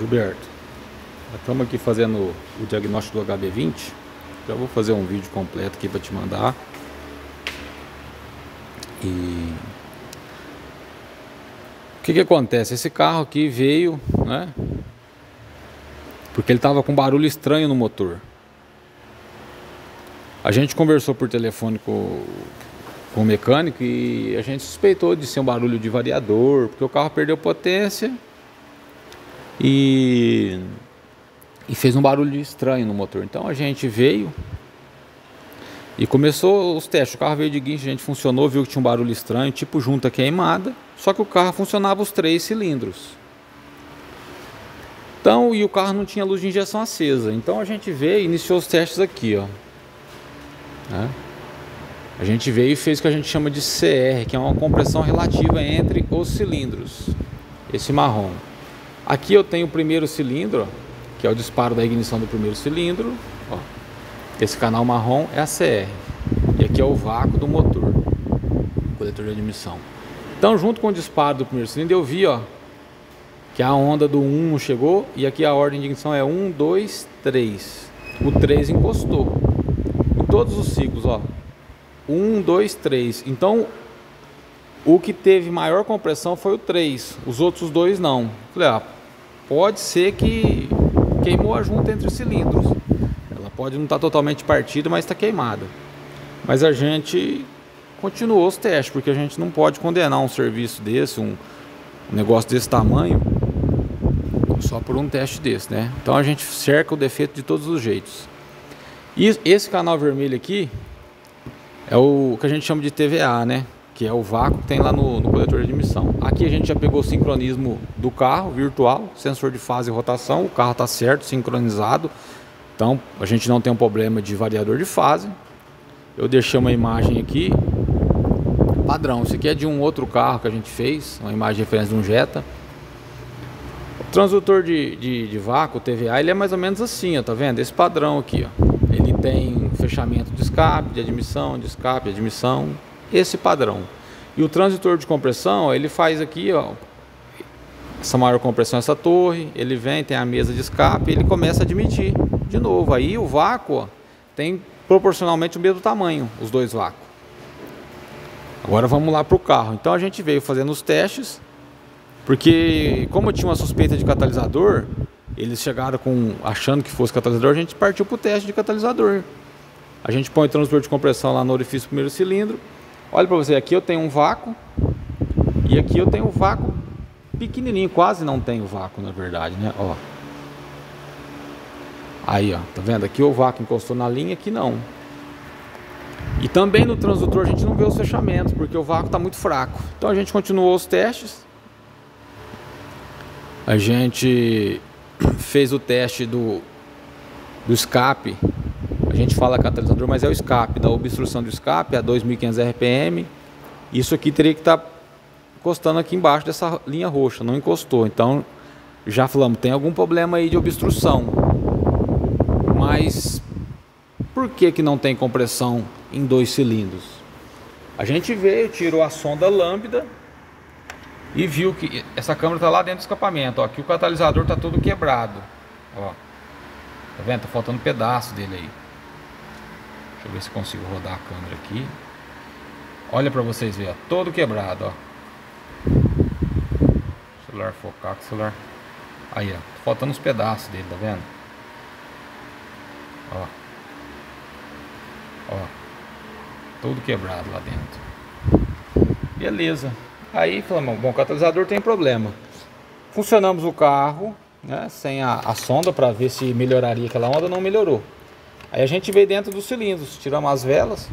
Gilberto, estamos aqui fazendo o diagnóstico do HB20. Já vou fazer um vídeo completo aqui para te mandar. E o que acontece? Esse carro aqui veio, né? Porque ele estava com barulho estranho no motor. A gente conversou por telefone com o mecânico e a gente suspeitou de ser um barulho de variador, porque o carro perdeu potência e fez um barulho estranho no motor. Então a gente veio e começou os testes. O carro veio de guincho, a gente funcionou, viu que tinha um barulho estranho, tipo junta queimada, só que o carro funcionava os 3 cilindros. Então, e o carro não tinha luz de injeção acesa. Então a gente veio e iniciou os testes aqui, ó. A gente veio e fez o que a gente chama de CR, que é uma compressão relativa entre os cilindros. Esse marrom. Aqui eu tenho o primeiro cilindro, que é o disparo da ignição do primeiro cilindro. Ó. Esse canal marrom é a CR. E aqui é o vácuo do motor, coletor de admissão. Então, junto com o disparo do primeiro cilindro, eu vi, ó, que a onda do 1 chegou e aqui a ordem de ignição é 1, 2, 3. O 3 encostou. Em todos os ciclos, ó. 1, 2, 3. Então, o que teve maior compressão foi o 3. Os outros dois não. Falei, pode ser que queimou a junta entre os cilindros. Ela pode não estar totalmente partida, mas está queimada. Mas a gente continuou os testes, porque a gente não pode condenar um serviço desse, um negócio desse tamanho, só por um teste desse, né? Então a gente cerca o defeito de todos os jeitos. E esse canal vermelho aqui é o que a gente chama de TVA, né? Que é o vácuo que tem lá no coletor de admissão. Aqui a gente já pegou o sincronismo do carro virtual, sensor de fase e rotação. O carro está certo, sincronizado. Então a gente não tem um problema de variador de fase. Eu deixei uma imagem aqui padrão. Isso aqui é de um outro carro que a gente fez, uma imagem de referência de um Jetta. O transdutor de vácuo, TVA, ele é mais ou menos assim, ó, tá vendo? Esse padrão aqui, ó. Ele tem fechamento de escape, de admissão, de escape, de admissão. Esse padrão. E o transdutor de compressão, ó, ele faz aqui, ó, essa maior compressão, essa torre. Ele vem, tem a mesa de escape, ele começa a admitir de novo. Aí o vácuo, ó, tem proporcionalmente o mesmo tamanho, os dois vácuos. Agora vamos lá para o carro. Então a gente veio fazendo os testes, porque como eu tinha uma suspeita de catalisador, eles chegaram achando que fosse catalisador, a gente partiu para o teste de catalisador. A gente põe o transdutor de compressão lá no orifício do primeiro cilindro. Olha para você, aqui eu tenho um vácuo e aqui eu tenho um vácuo pequenininho, quase não tenho vácuo na verdade, né? Ó. Aí, ó, tá vendo? Aqui o vácuo encostou na linha, aqui não. E também no transdutor a gente não vê os fechamentos, porque o vácuo está muito fraco. Então a gente continuou os testes. A gente fez o teste do escape. A gente fala catalisador, mas é o escape, da obstrução do escape a 2.500 RPM. Isso aqui teria que estar encostando aqui embaixo dessa linha roxa, não encostou. Então já falamos, tem algum problema aí de obstrução. Mas por que não tem compressão em 2 cilindros? A gente veio, tirou a sonda lambda e viu que essa câmera está lá dentro do escapamento. Ó, aqui o catalisador está todo quebrado. Ó, tá vendo? Tá faltando um pedaço dele aí. Deixa eu ver se consigo rodar a câmera aqui. Olha para vocês verem, ó, todo quebrado, ó. Celular focar com o celular. Aí, ó, tá faltando uns pedaços dele, tá vendo? Ó. Ó. Todo quebrado lá dentro. Beleza. Aí falamos, bom, o catalisador tem problema. Funcionamos o carro, né, sem a sonda para ver se melhoraria aquela onda, não melhorou. Aí a gente veio dentro dos cilindros, tiramos as velas,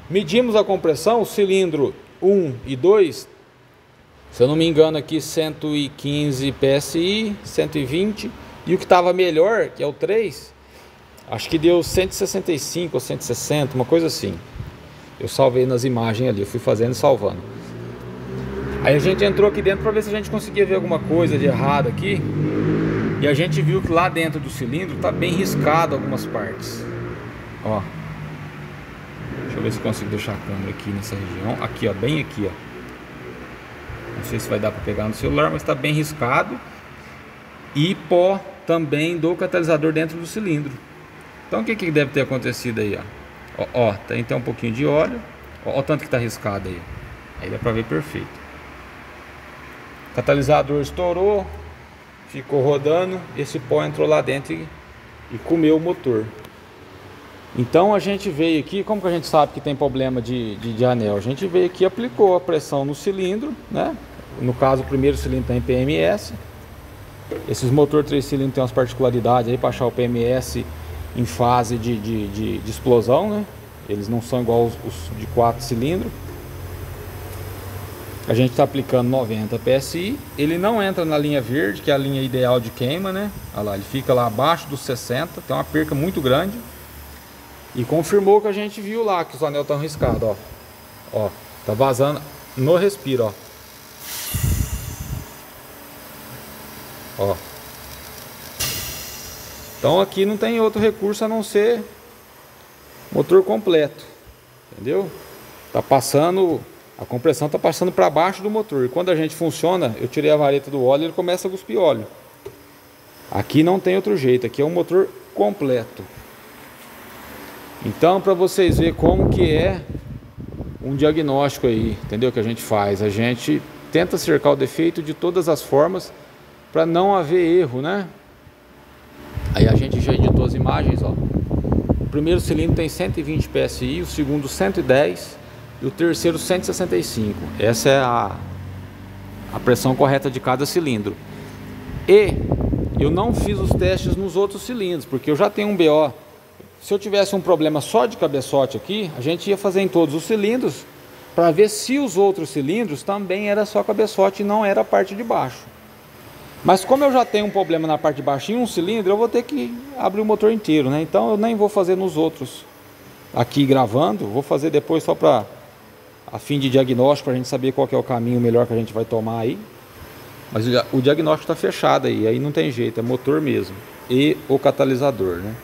medimos a compressão, o cilindro 1 e 2, se eu não me engano aqui 115 PSI, 120, e o que estava melhor, que é o 3, acho que deu 165 ou 160, uma coisa assim. Eu salvei nas imagens ali, eu fui fazendo e salvando. Aí a gente entrou aqui dentro para ver se a gente conseguia ver alguma coisa de errado aqui. E a gente viu que lá dentro do cilindro tá bem riscado algumas partes. Ó. Deixa eu ver se eu consigo deixar a câmera aqui nessa região. Aqui, ó, bem aqui, ó. Não sei se vai dar para pegar no celular, mas tá bem riscado. e pó também do catalisador dentro do cilindro. Então o que deve ter acontecido aí, ó, tem um pouquinho de óleo, ó o tanto que está riscado aí dá para ver perfeito. O catalisador estourou, ficou rodando, esse pó entrou lá dentro e comeu o motor. Então a gente veio aqui, como que a gente sabe que tem problema de anel? A gente veio aqui e aplicou a pressão no cilindro, né? No caso o primeiro cilindro tem PMS. Esses motores 3 cilindros têm umas particularidades aí para achar o PMS em fase de explosão, né? Eles não são igual os de 4 cilindros. A gente está aplicando 90 PSI. Ele não entra na linha verde, que é a linha ideal de queima, né? Olha lá, ele fica lá abaixo dos 60, tem uma perca muito grande. E confirmou que a gente viu lá, que os anéis estão riscados, ó. Ó, tá vazando no respiro, ó. Ó. Então aqui não tem outro recurso a não ser motor completo, entendeu? Tá passando, a compressão tá passando para baixo do motor. E quando a gente funciona, eu tirei a vareta do óleo e ele começa a cuspir óleo. Aqui não tem outro jeito, aqui é um motor completo. Então, para vocês verem como que é um diagnóstico aí, entendeu? Que a gente faz, a gente tenta cercar o defeito de todas as formas para não haver erro, né? Aí a gente já editou as imagens, ó. O primeiro cilindro tem 120 PSI, o segundo 110 e o terceiro 165. Essa é a pressão correta de cada cilindro. E eu não fiz os testes nos outros cilindros, porque eu já tenho um BO. Se eu tivesse um problema só de cabeçote aqui, a gente ia fazer em todos os cilindros para ver se os outros cilindros também era só cabeçote e não era a parte de baixo. Mas como eu já tenho um problema na parte de baixo em um cilindro, eu vou ter que abrir o motor inteiro, né? Então eu nem vou fazer nos outros aqui gravando, vou fazer depois só para a fim de diagnóstico, para a gente saber qual que é o caminho melhor que a gente vai tomar aí. Mas o diagnóstico está fechado aí não tem jeito, é motor mesmo e o catalisador, né?